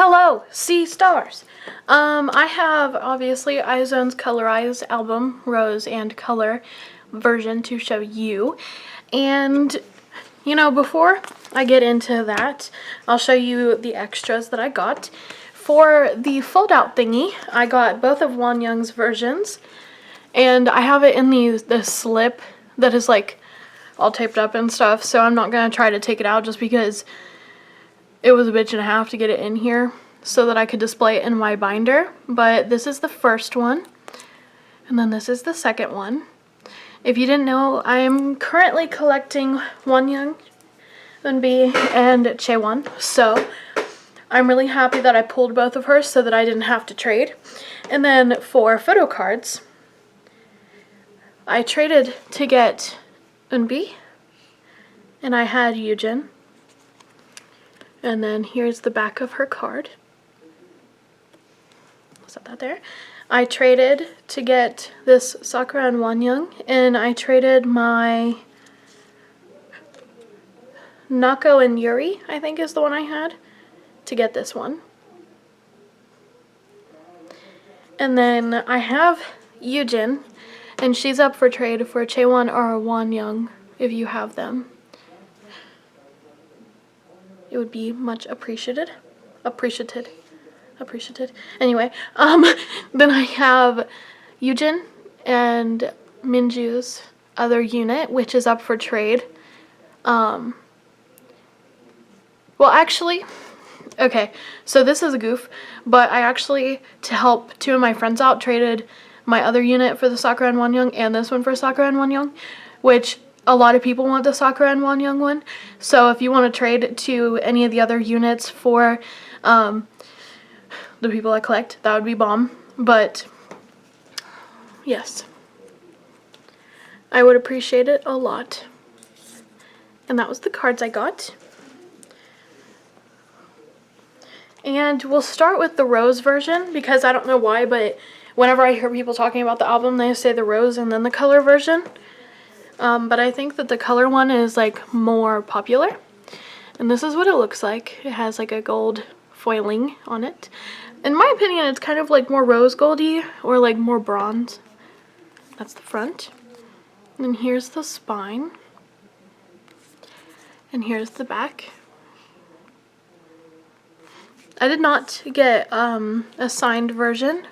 Hello, sea stars. I have obviously Aizwon's Colorize album, Rose and Color version to show you. And you know, before I get into that, I'll show you the extras that I got. For the fold-out thingy, I got both of Wonyoung's versions, and I have it in this slip that is like all taped up and stuff, so I'm not gonna try to take it out just because it was a bitch and a half to get it in here so that I could display it in my binder. But this is the first one, and then this is the second one. If you didn't know, I am currently collecting Wonyoung, Eunbi, and Chaewon, so I'm really happy that I pulled both of her so that I didn't have to trade. And then for Photocards, I traded to get Eunbi, and I had Yujin. And then here's the back of her card. Set that there. I traded to get this Sakura and Wonyoung, and I traded my Nako and Yuri, I think is the one I had, to get this one. And then I have Yujin, and she's up for trade for Chaewon or Wonyoung if you have them. It would be much appreciated. Anyway, then I have Yujin and Minju's other unit, which is up for trade. Well, actually, okay, so this is a goof, but I actually, to help two of my friends out, traded my other unit for the Sakura and Wonyoung and this one for Sakura and Wonyoung, which a lot of people want the Sakura and Wonyoung one. So if you want to trade to any of the other units for the people I collect, that would be bomb. But yes, I would appreciate it a lot. And that was the cards I got. And we'll start with the Rose version, because I don't know why, but whenever I hear people talking about the album, they say the Rose and then the Color version. But I think that the Color one is like more popular. And this is what it looks like. It has like a gold foiling on it. In my opinion, it's kind of like more rose goldy or like more bronze. That's the front. And here's the spine. And here's the back. I did not get a signed version,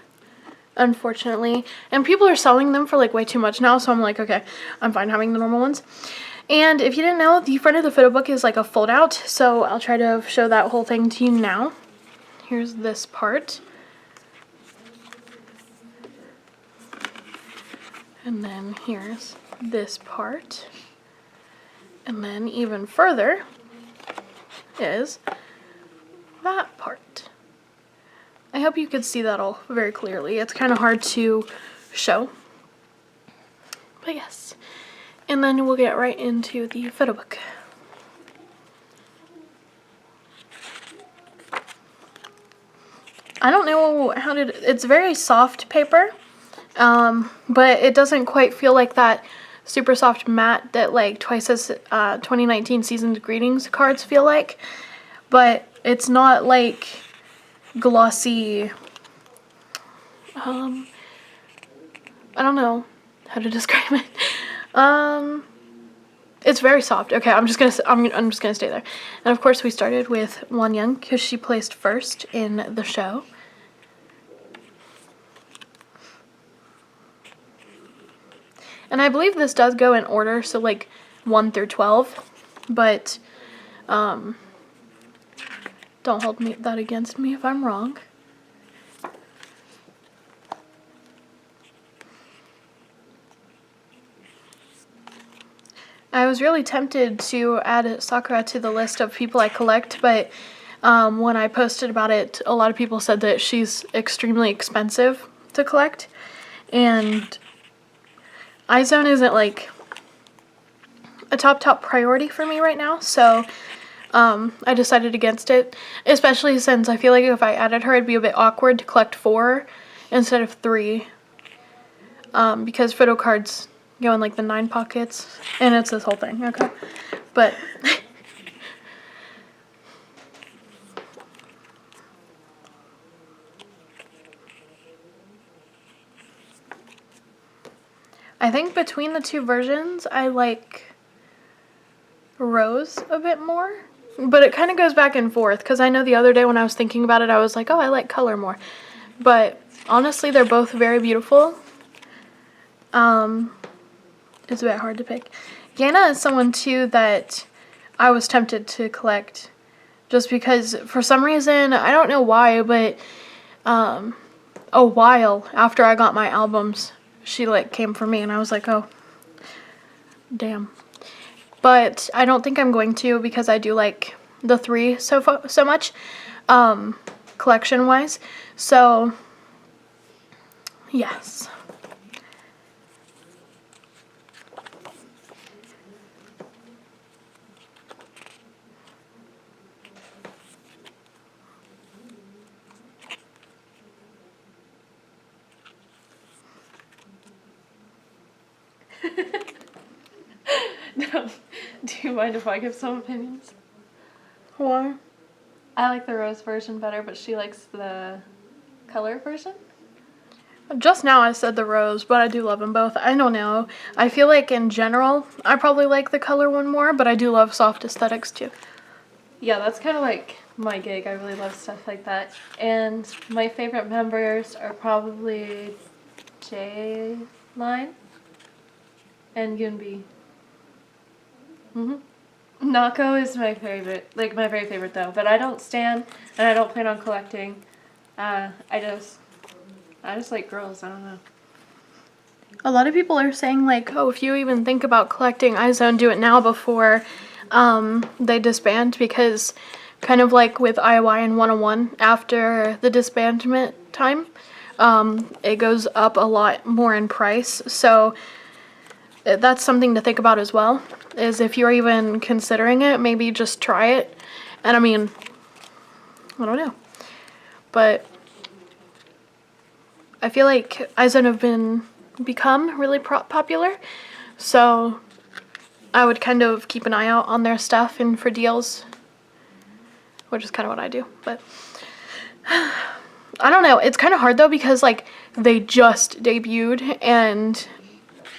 unfortunately. And people are selling them for like way too much now, so I'm like, okay, I'm fine having the normal ones. And if you didn't know, the front of the photo book is like a fold out, so I'll try to show that whole thing to you now. Here's this part. And then here's this part. And then even further is that part. I hope you could see that all very clearly. It's kind of hard to show. But yes. And then we'll get right into the photo book. I don't know how to, it's very soft paper, but it doesn't quite feel like that super soft matte that like Twice's 2019 Seasoned Greetings cards feel like. But it's not like glossy, I don't know how to describe it. It's very soft. Okay, I'm just gonna stay there. And of course we started with Wonyoung because she placed first in the show. And I believe this does go in order, so like 1 through 12, but don't hold that against me if I'm wrong. I was really tempted to add Sakura to the list of people I collect, but when I posted about it, a lot of people said that she's extremely expensive to collect, and Aizwon isn't like a top priority for me right now, so I decided against it, especially since I feel like if I added her, it'd be a bit awkward to collect 4 instead of 3, because Photocards go in like the 9 pockets, and it's this whole thing, okay? But I think between the two versions, I like Rose a bit more. But it kind of goes back and forth, because I know the other day when I was thinking about it, I was like, oh, I like Color more. But honestly, they're both very beautiful. It's a bit hard to pick. Yana is someone, too, that I was tempted to collect. Just because, for some reason, I don't know why, but a while after I got my albums, she, like, came for me, and I was like, oh, damn. But I don't think I'm going to, because I do like the 3 so much, collection-wise. So, yes. No. Do you mind if I give some opinions? Why? I like the rose version better, but she likes the color version. Just now I said the rose, but I do love them both. I don't know. I feel like in general, I probably like the color one more, but I do love soft aesthetics too. Yeah, that's kind of like my gig. I really love stuff like that. And my favorite members are probably J-Line and Yoonbi. Nako is my favorite, like my very favorite though, but I don't stan and I don't plan on collecting. I just like girls, I don't know. A lot of people are saying like, oh, if you even think about collecting Aizone, do it now before they disband, because kind of like with IY and 101, after the disbandment time, it goes up a lot more in price. So that's something to think about as well, is if you're even considering it, maybe just try it. And I mean, I don't know, but I feel like Aizone have become really popular, so I would kind of keep an eye out on their stuff and for deals, which is kind of what I do. But I don't know, it's kind of hard though, because like they just debuted, and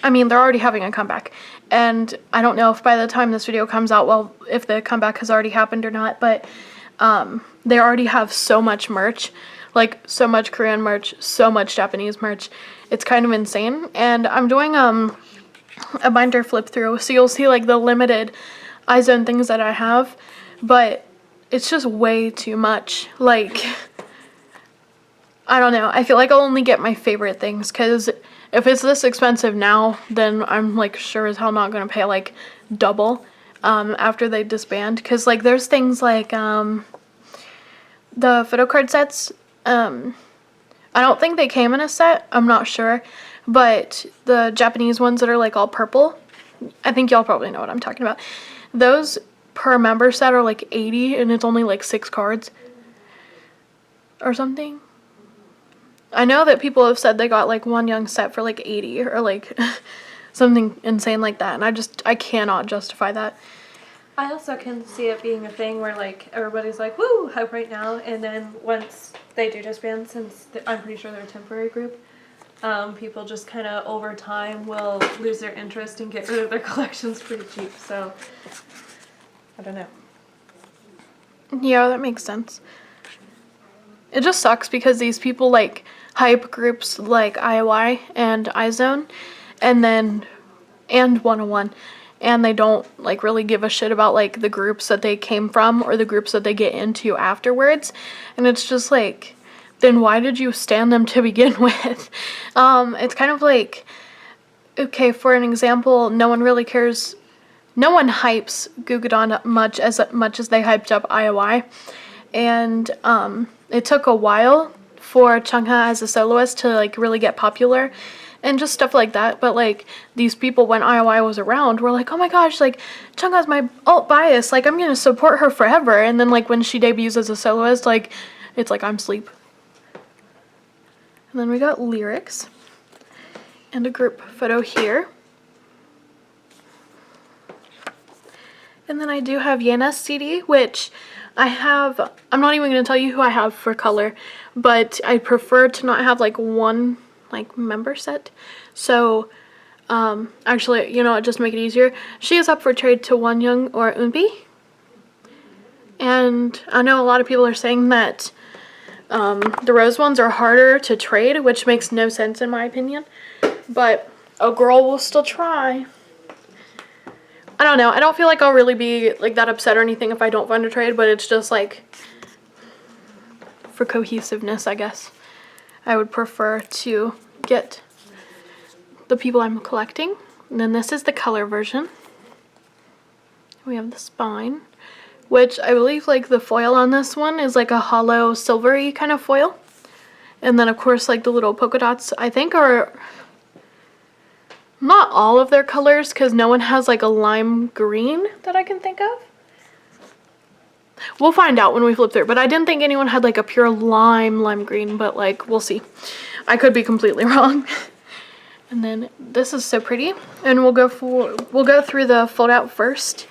I mean, they're already having a comeback, and I don't know if by the time this video comes out, well, if the comeback has already happened or not, but they already have so much merch, like so much Korean merch, so much Japanese merch. It's kind of insane. And I'm doing a binder flip through, so you'll see like the limited Aizone things that I have, but it's just way too much. Like, I don't know, I feel like I'll only get my favorite things, because if it's this expensive now, then I'm like sure as hell not gonna pay like double after they disband, because like there's things like the Photocard sets. I don't think they came in a set, I'm not sure, but the Japanese ones that are like all purple, I think y'all probably know what I'm talking about. Those per member set are like 80, and it's only like 6 cards or something. I know that people have said they got like one young set for like 80 or like something insane like that, and I cannot justify that. I also can see it being a thing where like everybody's like, woo, hype right now, and then once they do disband, since I'm pretty sure they're a temporary group, people just kind of over time will lose their interest and get rid of their collections pretty cheap, so I don't know. Yeah, that makes sense. It just sucks because these people like hype groups like IOI and Aizone and 101, and they don't like really give a shit about like the groups that they came from or the groups that they get into afterwards. And it's just like, then why did you stan them to begin with? It's kind of like, okay, for an example, no one really cares, no one hypes Gugudan much as they hyped up IOI, and it took a while for Chungha as a soloist to like really get popular and just stuff like that. But like these people, when IOI was around, were like, oh my gosh, like Chungha's my alt bias, like I'm gonna support her forever. And then like when she debuts as a soloist, like it's like I'm sleep. And then we got lyrics and a group photo here. And then I do have Yena's CD, which I have, I'm not even going to tell you who I have for color, but I prefer to not have like one like member set. So Actually, you know what, just to make it easier, she is up for trade to Wonyoung or Eunbi. And I know a lot of people are saying that the rose ones are harder to trade, which makes no sense in my opinion. But a girl will still try. I don't know. I don't feel like I'll really be like that upset or anything if I don't find a trade, but it's just like for cohesiveness, I guess. I would prefer to get the people I'm collecting. And then this is the color version. We have the spine, which I believe like the foil on this one is like a hollow silvery kind of foil. And then of course like the little polka dots I think are not all of their colors, because no one has like a lime green that I can think of. We'll find out when we flip through, but I didn't think anyone had like a pure lime green, but like we'll see. I could be completely wrong. And then this is so pretty, and we'll go through the fold out first.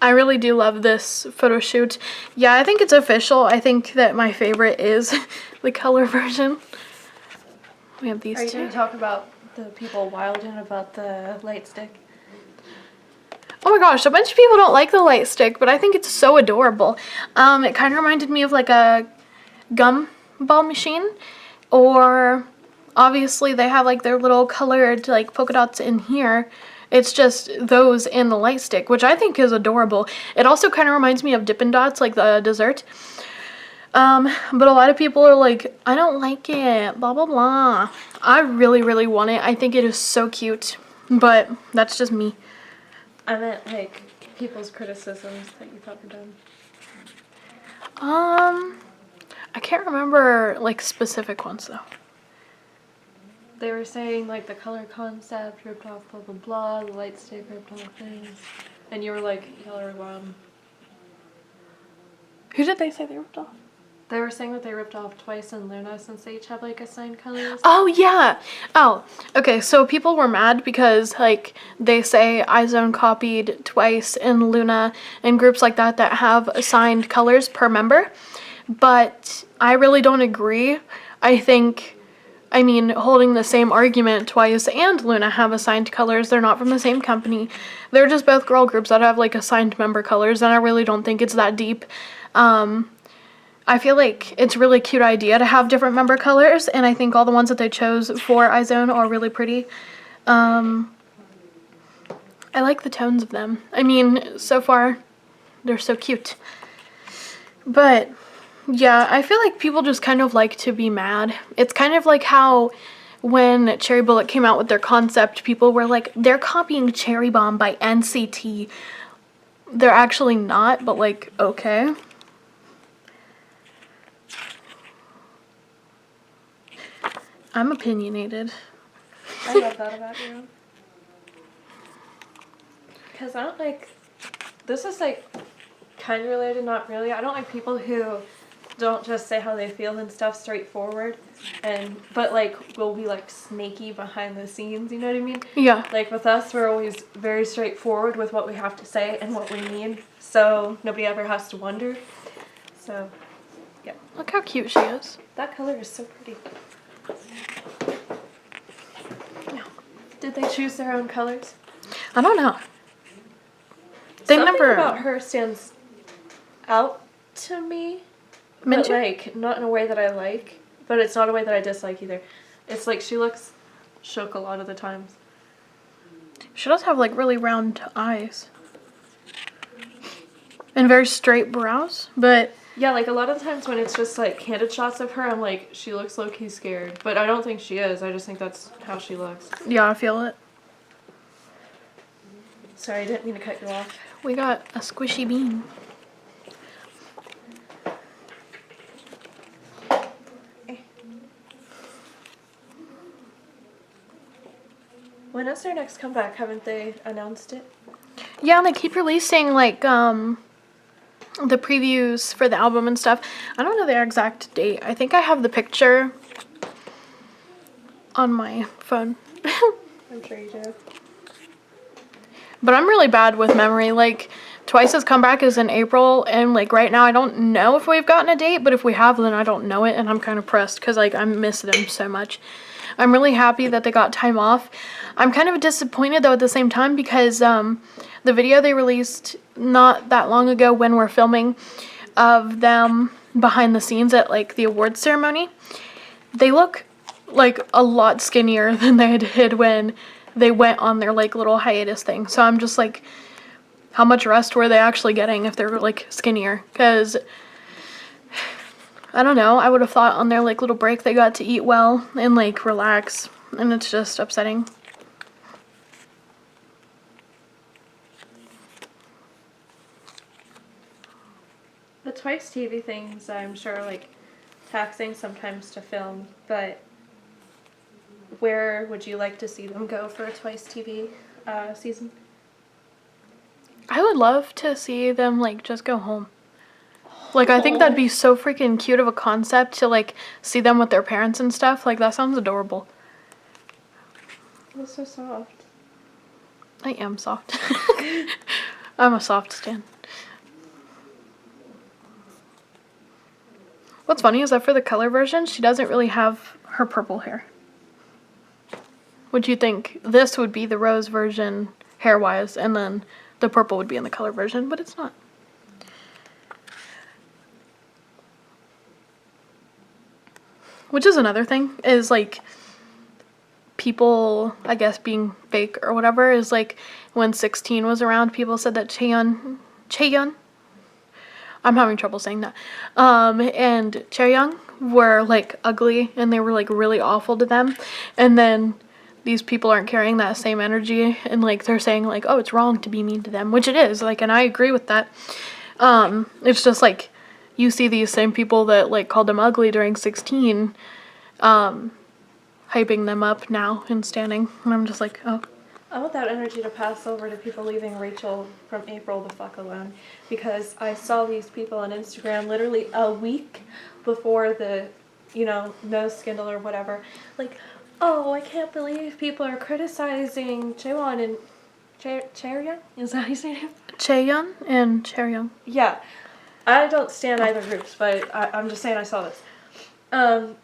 I really do love this photo shoot. Yeah, I think it's official. I think that my favorite is the color version. We have these two. Are you going to talk about the people wilding about the light stick? Oh my gosh, a bunch of people don't like the light stick, but I think it's so adorable. It kind of reminded me of like a gumball machine, or obviously they have like their little colored like polka dots in here. It's just those in the light stick, which I think is adorable. It also kind of reminds me of Dippin' Dots, like the dessert. But a lot of people are like, I don't like it, blah, blah, blah. I really, really want it. I think it is so cute, but that's just me. I meant, like, people's criticisms that you thought were done. I can't remember, like, specific ones, though. They were saying, like, the color concept ripped off blah, blah, blah, the light stick ripped off things. And you were like, y'all are wrong. Who did they say they ripped off? They were saying that they ripped off Twice and Luna since they each have like assigned colors. Oh yeah. Oh, okay. So people were mad because like they say Aizone copied Twice and Luna and groups like that that have assigned colors per member, but I really don't agree. I mean, holding the same argument, Twice and Luna have assigned colors. They're not from the same company. They're just both girl groups that have like assigned member colors, and I really don't think it's that deep. I feel like it's a really cute idea to have different member colors, and I think all the ones that they chose for Aizone are really pretty. I like the tones of them. I mean, so far, they're so cute. But, yeah, I feel like people just kind of like to be mad. It's kind of like how when Cherry Bullet came out with their concept, people were like, they're copying Cherry Bomb by NCT. They're actually not, but like, okay. I'm opinionated. I love that about you. Because I don't like, this is like kind of related, not really. I don't like people who don't just say how they feel and stuff straightforward, but like will be like snaky behind the scenes, you know what I mean? Yeah. Like with us, we're always very straightforward with what we have to say and what we mean, so nobody ever has to wonder. So, yeah. Look how cute she is. That color is so pretty. Did they choose their own colors? I don't know. They Something never about her stands out to me, Minty? but like not in a way that I like, but it's not a way that I dislike either. It's like she looks shook a lot of the times. She does have like really round eyes and very straight brows, but Yeah, like a lot of the times when it's just like candid shots of her, I'm like, she looks low-key scared, but I don't think she is. I just think that's how she looks. yeah, I feel it. Sorry, I didn't mean to cut you off. We got a squishy bean. When is their next comeback? Haven't they announced it? Yeah, and they keep releasing like the previews for the album and stuff. I don't know their exact date. I think I have the picture on my phone. I'm sure you do. But I'm really bad with memory. Like, Twice's comeback is in April, and like right now I don't know if we've gotten a date, but if we have, then I don't know it, and I'm kind of pressed because like I miss them so much. I'm really happy that they got time off. I'm kind of disappointed though at the same time because the video they released not that long ago when we're filming of them behind the scenes at like the awards ceremony, they look like a lot skinnier than they did when they went on their like little hiatus thing. So I'm just like, how much rest were they actually getting if they're like skinnier? Because I don't know, I would have thought on their like little break they got to eat well and like relax, and it's just upsetting. The Twice TV things, I'm sure, like, taxing sometimes to film, but where would you like to see them go for a Twice TV season? I would love to see them like just go home. Like, I think that'd be so freaking cute of a concept to like see them with their parents and stuff. Like, that sounds adorable. That's so soft. I am soft. I'm a soft stan. What's funny is that for the color version, she doesn't really have her purple hair. Would you think this would be the rose version hair-wise, and then the purple would be in the color version, but it's not. Which is another thing, is like people, I guess, being fake or whatever, is like when 16 was around, people said that Chaeyoung, I'm having trouble saying that, and Chaeyoung were like ugly and they were like really awful to them, and then these people aren't carrying that same energy and like they're saying like, oh, it's wrong to be mean to them, which it is, like, and I agree with that. It's just like you see these same people that like called them ugly during 16 hyping them up now and standing, and I'm just like, oh. I want that energy to pass over to people leaving Rachel from April the fuck alone, because I saw these people on Instagram literally a week before the, you know, nose scandal or whatever, like, oh, I can't believe people are criticizing Chaewon and Chaeryeong? Is that how you say it? Chaeyoung and Chaeryeong. Yeah. I don't stand either groups, but I'm just saying I saw this.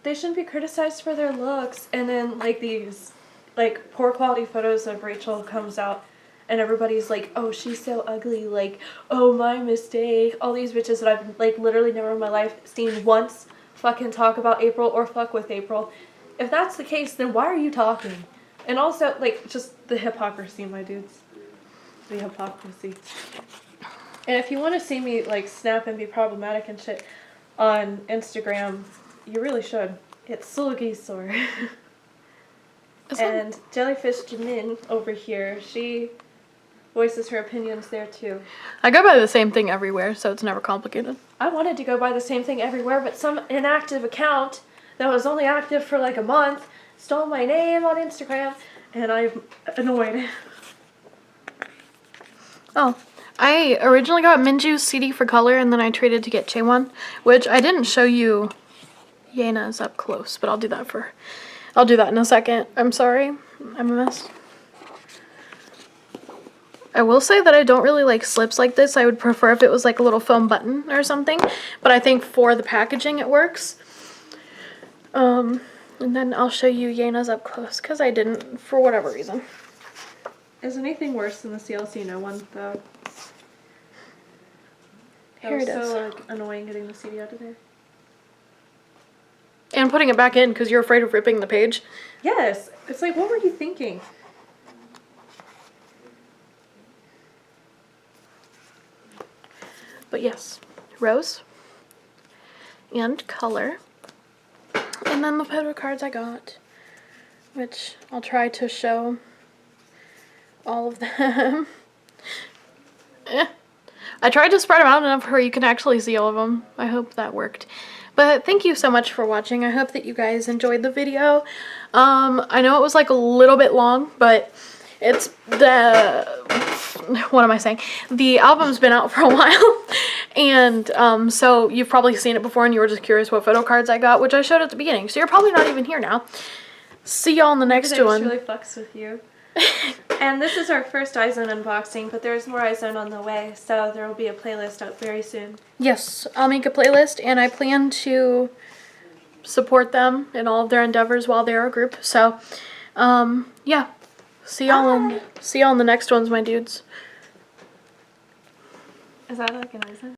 They shouldn't be criticized for their looks, and then like these like poor quality photos of Rachel comes out and everybody's like, oh, she's so ugly, like, oh, my mistake. All these bitches that I've like literally never in my life seen once fucking talk about April or fuck with April. If that's the case, then why are you talking? And also, like, just the hypocrisy, my dudes. The hypocrisy. And if you want to see me, like, snap and be problematic and shit on Instagram, you really should. It's Sulgisor. And Jellyfish Jimin over here, she voices her opinions there too. I go by the same thing everywhere, so it's never complicated. I wanted to go by the same thing everywhere, but some inactive account that was only active for like a month stole my name on Instagram, and I'm annoyed. Oh, I originally got Minju's CD for color, and then I traded to get Chaewon, which I didn't show you Yena's up close, but I'll do that in a second. I'm sorry, I'm a mess. I will say that I don't really like slips like this. I would prefer if it was like a little foam button or something, but I think for the packaging it works. And then I'll show you Yena's up close, because I didn't for whatever reason. Is anything worse than the CLC No one, though? Here it is. So like, annoying getting the CD out of there. And putting it back in because you're afraid of ripping the page. Yes. It's like, what were you thinking? But yes, rose and color. And then the Photocards I got, which I'll try to show all of them. I tried to spread them out enough where you can actually see all of them. I hope that worked. But thank you so much for watching. I hope that you guys enjoyed the video. I know it was like a little bit long, but it's what am I saying? The album's been out for a while, and so you've probably seen it before and you were just curious what photo cards I got, which I showed at the beginning. So you're probably not even here now. See y'all in the next one. It really fucks with you. And this is our first Aizone unboxing, but there's more Aizone on the way, so there will be a playlist out very soon. Yes, I'll make a playlist, and I plan to support them in all of their endeavors while they're a group. So, yeah. See y'all in the next ones, my dudes. Is that like an Eisen?